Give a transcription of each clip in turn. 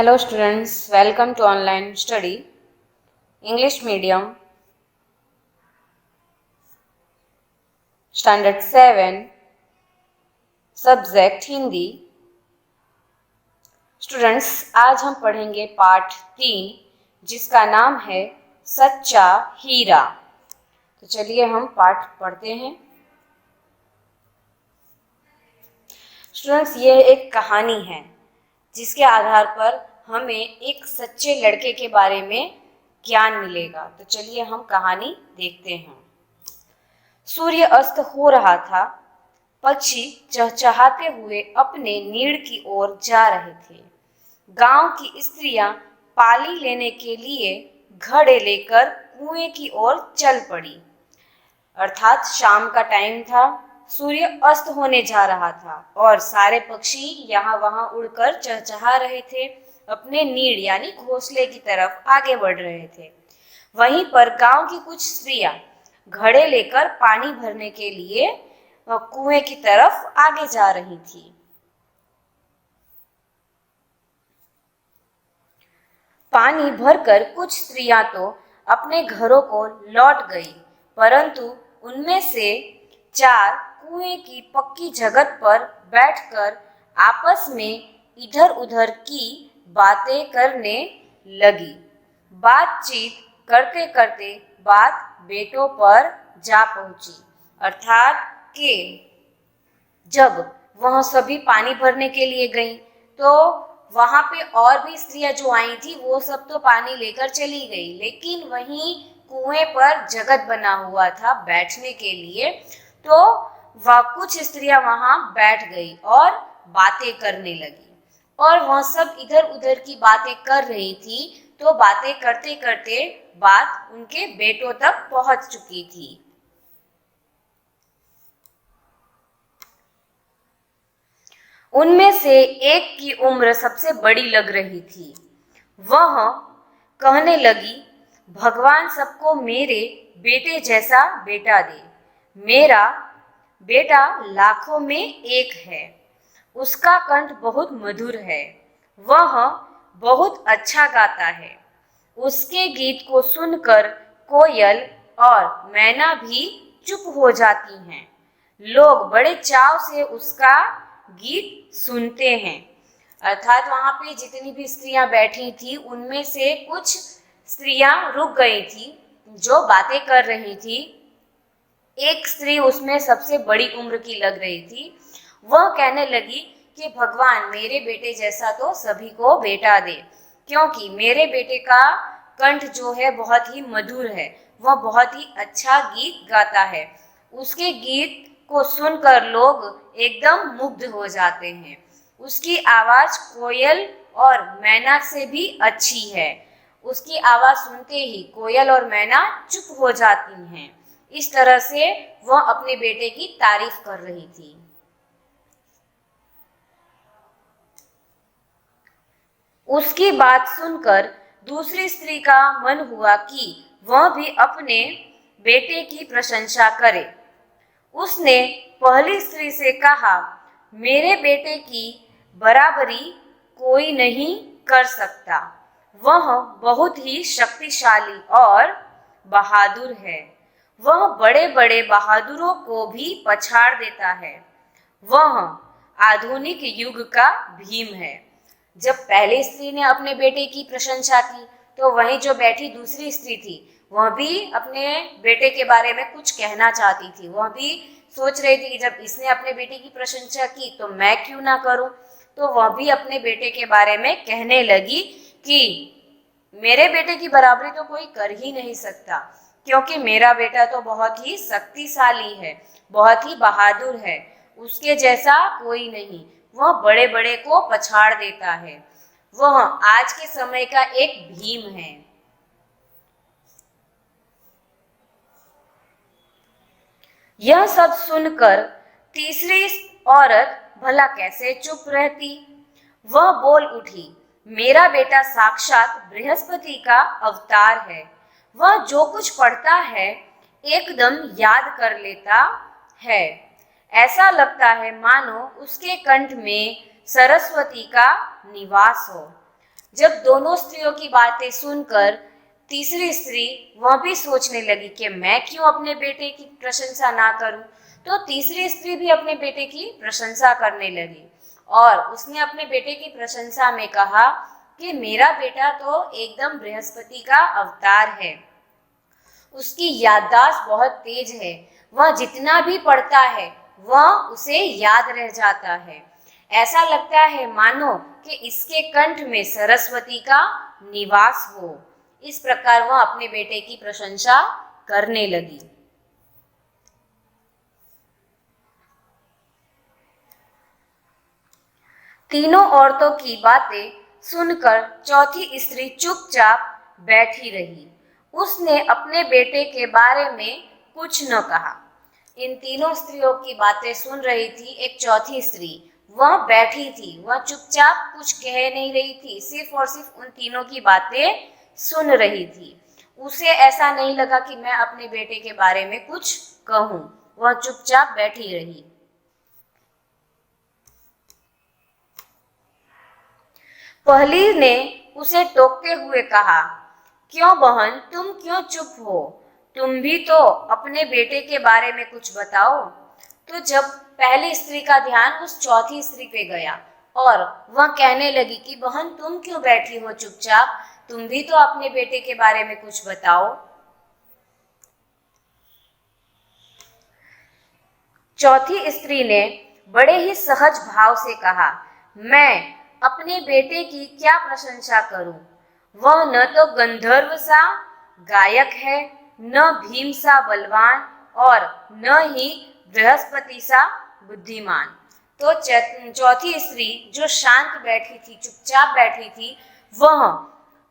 Hello students, welcome to online study, English medium, standard 7, subject Hindi. Students आज हम पढ़ेंगे पाठ 3 जिसका नाम है सच्चा हीरा। तो चलिए हम पाठ पढ़ते हैं। स्टूडेंट्स ये एक कहानी है जिसके आधार पर हमें एक सच्चे लड़के के बारे में ज्ञान मिलेगा। तो चलिए हम कहानी देखते हैं। सूर्य अस्त हो रहा था। पक्षी चहचहाते हुए अपने नीड़ की ओर जा रहे थे। गांव की स्त्रियां पाली लेने के लिए घड़े लेकर कुएं की ओर चल पड़ी। अर्थात शाम का टाइम था, सूर्य अस्त होने जा रहा था और सारे पक्षी यहाँ वहां उड़कर चहचहा रहे थे, अपने नीड़ यानी घोंसले की तरफ आगे बढ़ रहे थे। वहीं पर गांव की कुछ स्त्रियां घड़े लेकर पानी भरने के लिए कुएं की तरफ आगे जा रही थी। पानी भरकर कुछ स्त्रियां तो अपने घरों को लौट गई, परंतु उनमें से 4 कुएं की पक्की जगह पर बैठकर आपस में इधर उधर की बातें करने लगी। बातचीत करते करते बात बेटों पर जा पहुंची। अर्थात कि जब वह सभी पानी भरने के लिए गई तो वहां पे और भी स्त्रियां जो आई थी वो सब तो पानी लेकर चली गई, लेकिन वहीं कुएं पर जगत बना हुआ था बैठने के लिए। तो वह कुछ स्त्रियां वहां बैठ गई और बातें करने लगी और वह सब इधर उधर की बातें कर रही थी। तो बातें करते करते बात उनके बेटों तक पहुंच चुकी थी। उनमें से एक की उम्र सबसे बड़ी लग रही थी। वह कहने लगी, भगवान सबको मेरे बेटे जैसा बेटा दे। मेरा बेटा लाखों में एक है। उसका कंठ बहुत मधुर है। वह बहुत अच्छा गाता है। उसके गीत को सुनकर कोयल और मैना भी चुप हो जाती हैं। लोग बड़े चाव से उसका गीत सुनते हैं। अर्थात वहां पे जितनी भी स्त्रियां बैठी थी उनमें से कुछ स्त्रियां रुक गई थी जो बातें कर रही थी। एक स्त्री उसमें सबसे बड़ी उम्र की लग रही थी। वह कहने लगी कि भगवान मेरे बेटे जैसा तो सभी को बेटा दे, क्योंकि मेरे बेटे का कंठ जो है बहुत ही मधुर है। वह बहुत ही अच्छा गीत गाता है। उसके गीत को सुनकर लोग एकदम मुग्ध हो जाते हैं। उसकी आवाज कोयल और मैना से भी अच्छी है। उसकी आवाज सुनते ही कोयल और मैना चुप हो जाती हैं। इस तरह से वह अपने बेटे की तारीफ कर रही थी। उसकी बात सुनकर दूसरी स्त्री का मन हुआ कि वह भी अपने बेटे की प्रशंसा करे। उसने पहली स्त्री से कहा, मेरे बेटे की बराबरी कोई नहीं कर सकता। वह बहुत ही शक्तिशाली और बहादुर है। वह बड़े बड़े बहादुरों को भी पछाड़ देता है। वह आधुनिक युग का भीम है। जब पहली स्त्री ने अपने बेटे की प्रशंसा की तो वहीं जो बैठी दूसरी स्त्री थी वह भी अपने बेटे के बारे में कुछ कहना चाहती थी। वह भी सोच रही थी कि जब इसने अपने बेटे की प्रशंसा की तो मैं क्यों ना करूं। तो वह भी अपने बेटे के बारे में कहने लगी कि मेरे बेटे की बराबरी तो कोई कर ही नहीं सकता, क्योंकि मेरा बेटा तो बहुत ही शक्तिशाली है, बहुत ही बहादुर है। उसके जैसा कोई नहीं। वह बड़े बड़े को पछाड़ देता है। वह आज के समय का एक भीम है। यह सब सुनकर तीसरी औरत भला कैसे चुप रहती। वह बोल उठी, मेरा बेटा साक्षात बृहस्पति का अवतार है। वह जो कुछ पढ़ता है एकदम याद कर लेता है। ऐसा लगता है मानो उसके कंठ में सरस्वती का निवास हो। जब दोनों स्त्रियों की बातें सुनकर तीसरी स्त्री वह भी सोचने लगी कि मैं क्यों अपने बेटे की प्रशंसा ना करूं। तो तीसरी स्त्री भी अपने बेटे की प्रशंसा करने लगी और उसने अपने बेटे की प्रशंसा में कहा कि मेरा बेटा तो एकदम बृहस्पति का अवतार है। उसकी याददाश्त बहुत तेज है, वह जितना भी पढ़ता है वह उसे याद रह जाता है। ऐसा लगता है मानो कि इसके कंठ में सरस्वती का निवास हो। इस प्रकार वह अपने बेटे की प्रशंसा करने लगी। तीनों औरतों की बातें सुनकर चौथी स्त्री चुपचाप बैठी रही। उसने अपने बेटे के बारे में कुछ न कहा। इन तीनों स्त्रियों की बातें सुन रही थी एक चौथी स्त्री, वह बैठी थी, वह चुपचाप कुछ कह नहीं रही थी, सिर्फ और सिर्फ उन तीनों की बातें सुन रही थी। उसे ऐसा नहीं लगा कि मैं अपने बेटे के बारे में कुछ कहूं, वह चुपचाप बैठी रही। पहली ने उसे टोकते हुए कहा, क्यों बहन, तुम क्यों चुप हो? तुम भी तो अपने बेटे के बारे में कुछ बताओ। तो जब पहली स्त्री का ध्यान उस चौथी स्त्री पे गया और वह कहने लगी कि बहन तुम क्यों बैठी हो चुपचाप, तुम भी तो अपने बेटे के बारे में कुछ बताओ। चौथी स्त्री ने बड़े ही सहज भाव से कहा, मैं अपने बेटे की क्या प्रशंसा करूं? वह न तो गंधर्व सा गायक है, न भीम सा बलवान और न ही बृहस्पति सा बुद्धिमान। तो चौथी स्त्री जो शांत बैठी थी, चुपचाप बैठी थी, वह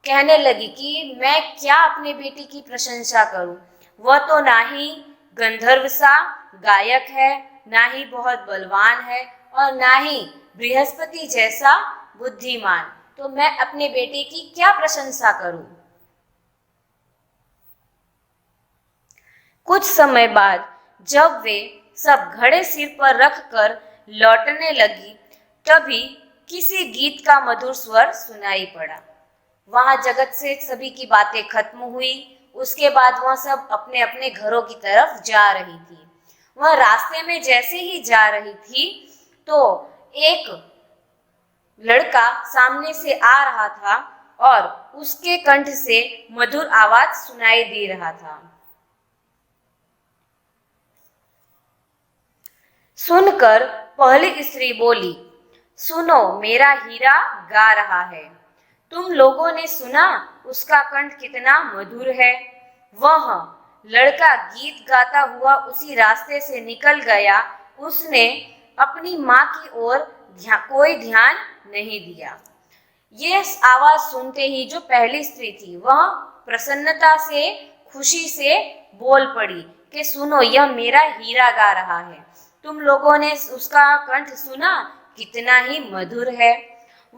कहने लगी कि मैं क्या अपने बेटे की प्रशंसा करूं? वह तो ना ही गंधर्व सा गायक है, ना ही बहुत बलवान है और ना ही बृहस्पति जैसा बुद्धिमान। तो मैं अपने बेटे की क्या प्रशंसा करूं? कुछ समय बाद जब वे सब घड़े सिर पर रखकर लौटने लगी, तभी किसी गीत का मधुर स्वर सुनाई पड़ा। वहां जगत से सभी की बातें खत्म हुई। उसके बाद वह सब अपने अपने घरों की तरफ जा रही थी। वह रास्ते में जैसे ही जा रही थी तो एक लड़का सामने से आ रहा था और उसके कंठ से मधुर आवाज सुनाई दे रहा था। सुनकर पहली स्त्री बोली, सुनो, मेरा हीरा गा रहा है। तुम लोगों ने सुना उसका कंठ कितना मधुर है? वह लड़का गीत गाता हुआ उसी रास्ते से निकल गया। उसने अपनी माँ की ओर कोई ध्यान नहीं दिया। ये आवाज सुनते ही जो पहली स्त्री थी वह प्रसन्नता से, खुशी से बोल पड़ी कि सुनो, यह मेरा हीरा गा रहा है। तुम लोगों ने उसका कंठ सुना, कितना ही मधुर है।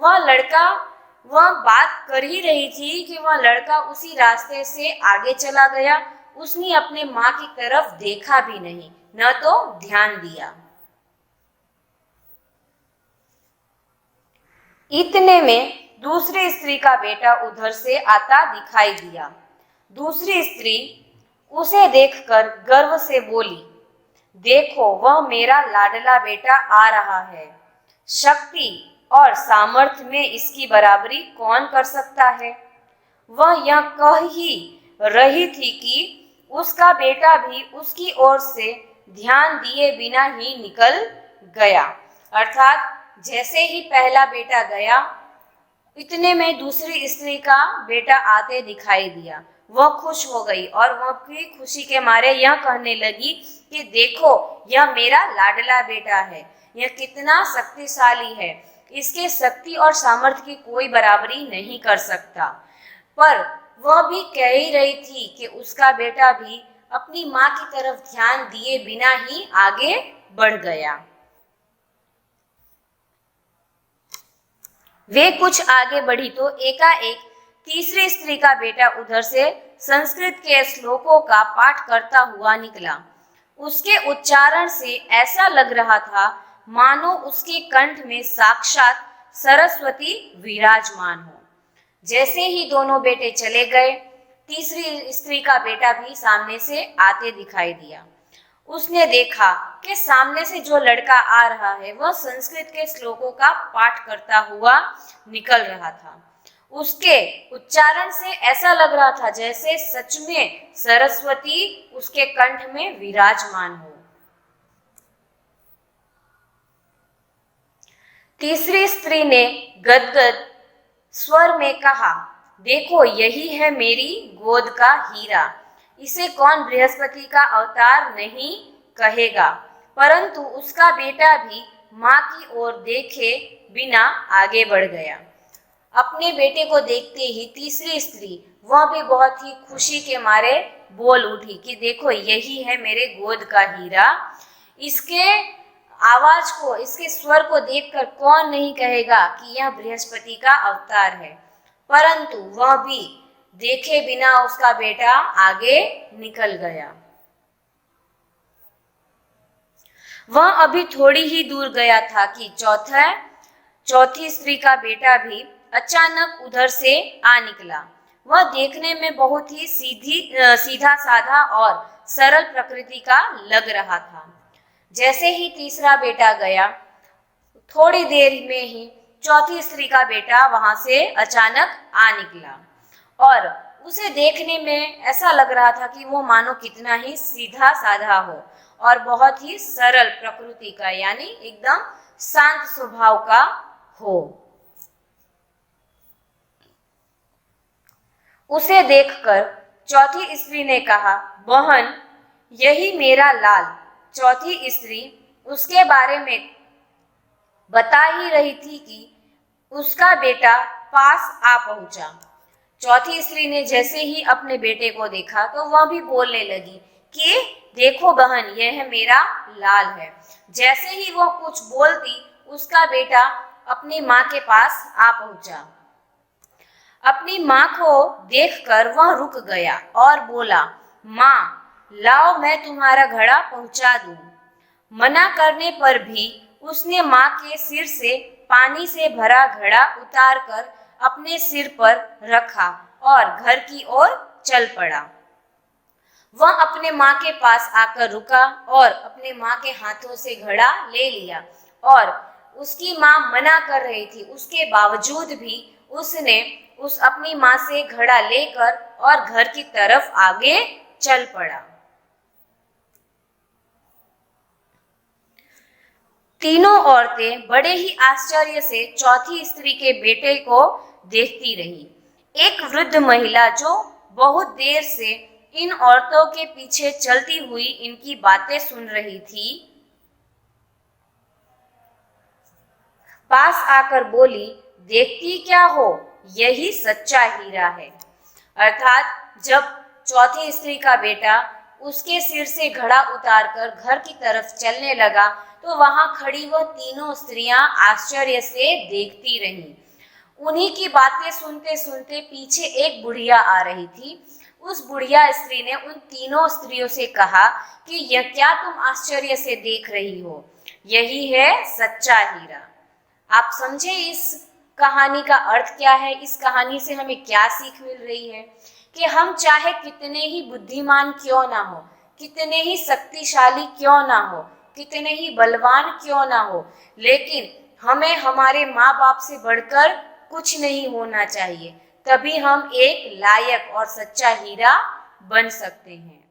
वह बात कर ही रही थी कि वह लड़का उसी रास्ते से आगे चला गया। उसने अपने माँ की तरफ देखा भी नहीं, न तो ध्यान दिया। इतने में दूसरी स्त्री का बेटा उधर से आता दिखाई दिया। दूसरी स्त्री उसे देखकर गर्व से बोली, देखो, वह मेरा लाडला बेटा आ रहा है। शक्ति और सामर्थ्य में इसकी बराबरी कौन कर सकता है? वह यह कह ही रही थी कि उसका बेटा भी उसकी ओर से ध्यान दिए बिना ही निकल गया। अर्थात जैसे ही पहला बेटा गया, इतने में दूसरी स्त्री का बेटा आते दिखाई दिया। वह खुश हो गई और वह की खुशी के मारे यह कहने लगी कि देखो, यह मेरा लाडला बेटा है, यह कितना शक्तिशाली है, इसके शक्ति और सामर्थ्य की कोई बराबरी नहीं कर सकता। पर वह भी कह ही रही थी कि उसका बेटा भी अपनी माँ की तरफ ध्यान दिए बिना ही आगे बढ़ गया। वे कुछ आगे बढ़ी तो एकाएक तीसरी स्त्री का बेटा उधर से संस्कृत के श्लोकों का पाठ करता हुआ निकला। उसके उच्चारण से ऐसा लग रहा था मानो उसके कंठ में साक्षात सरस्वती विराजमान हो। जैसे ही दोनों बेटे चले गए, तीसरी स्त्री का बेटा भी सामने से आते दिखाई दिया। उसने देखा कि सामने से जो लड़का आ रहा है वह संस्कृत के श्लोकों का पाठ करता हुआ निकल रहा था। उसके उच्चारण से ऐसा लग रहा था जैसे सच में सरस्वती उसके कंठ में विराजमान हो। तीसरी स्त्री ने गदगद स्वर में कहा, देखो यही है मेरी गोद का हीरा। इसे कौन बृहस्पति का अवतार नहीं कहेगा। परंतु उसका बेटा भी माँ की ओर देखे बिना आगे बढ़ गया। अपने बेटे को देखते ही तीसरी स्त्री, वह भी बहुत ही खुशी के मारे बोल उठी कि देखो यही है मेरे गोद का हीरा। इसके आवाज को, इसके स्वर को देखकर कौन नहीं कहेगा कि यह बृहस्पति का अवतार है। परंतु वह भी देखे बिना उसका बेटा आगे निकल गया। वह अभी थोड़ी ही दूर गया था कि चौथी स्त्री का बेटा भी अचानक उधर से आ निकला। वह देखने में बहुत ही सीधा साधा और सरल प्रकृति का लग रहा था। जैसे ही तीसरा बेटा गया, थोड़ी देर में ही चौथी स्त्री का बेटा वहां से अचानक आ निकला और उसे देखने में ऐसा लग रहा था कि वो मानो कितना ही सीधा साधा हो और बहुत ही सरल प्रकृति का, यानी एकदम शांत स्वभाव का हो। उसे देखकर चौथी स्त्री ने कहा, बहन यही मेरा लाल। चौथी स्त्री उसके बारे में बता ही रही थी कि उसका बेटा पास आ पहुंचा। चौथी स्त्री ने जैसे ही अपने बेटे को देखा तो वह भी बोलने लगी कि देखो बहन, यह मेरा लाल है। जैसे ही वह कुछ बोलती, उसका बेटा अपनी माँ के पास आ पहुंचा। अपनी माँ को देखकर वह रुक गया और बोला, माँ लाओ मैं तुम्हारा घड़ा पहुंचा दूं। मना करने पर भी उसने माँ के सिर से पानी से भरा घड़ा उतारकर अपने सिर पर रखा और घर की ओर चल पड़ा। वह अपने माँ के पास आकर रुका और अपने माँ के हाथों से घड़ा ले लिया और उसकी माँ मना कर रही थी, उसके बावजूद भी उसने अपनी माँ से घड़ा लेकर और घर की तरफ आगे चल पड़ा। तीनों औरतें बड़े ही आश्चर्य से चौथी स्त्री के बेटे को देखती रही। एक वृद्ध महिला जो बहुत देर से इन औरतों के पीछे चलती हुई इनकी बातें सुन रही थी, पास आकर बोली, देखती क्या हो, यही सच्चा हीरा है। अर्थात जब चौथी स्त्री का बेटा उसके सिर से घड़ा उतारकर घर की तरफ चलने लगा तो वहां खड़ी वह तीनों स्त्रियां आश्चर्य से देखती रहीं। उन्हीं की बातें सुनते सुनते पीछे एक बुढ़िया आ रही थी। उस बुढ़िया स्त्री ने उन तीनों स्त्रियों से कहा कि यह क्या तुम आश्चर्य से देख रही हो, यही है सच्चा हीरा। आप समझे इस कहानी का अर्थ क्या है? इस कहानी से हमें क्या सीख मिल रही है कि हम चाहे कितने ही बुद्धिमान क्यों ना हो, कितने ही शक्तिशाली क्यों ना हो, कितने ही बलवान क्यों ना हो, लेकिन हमें हमारे माँ बाप से बढ़कर कुछ नहीं होना चाहिए। तभी हम एक लायक और सच्चा हीरा बन सकते हैं।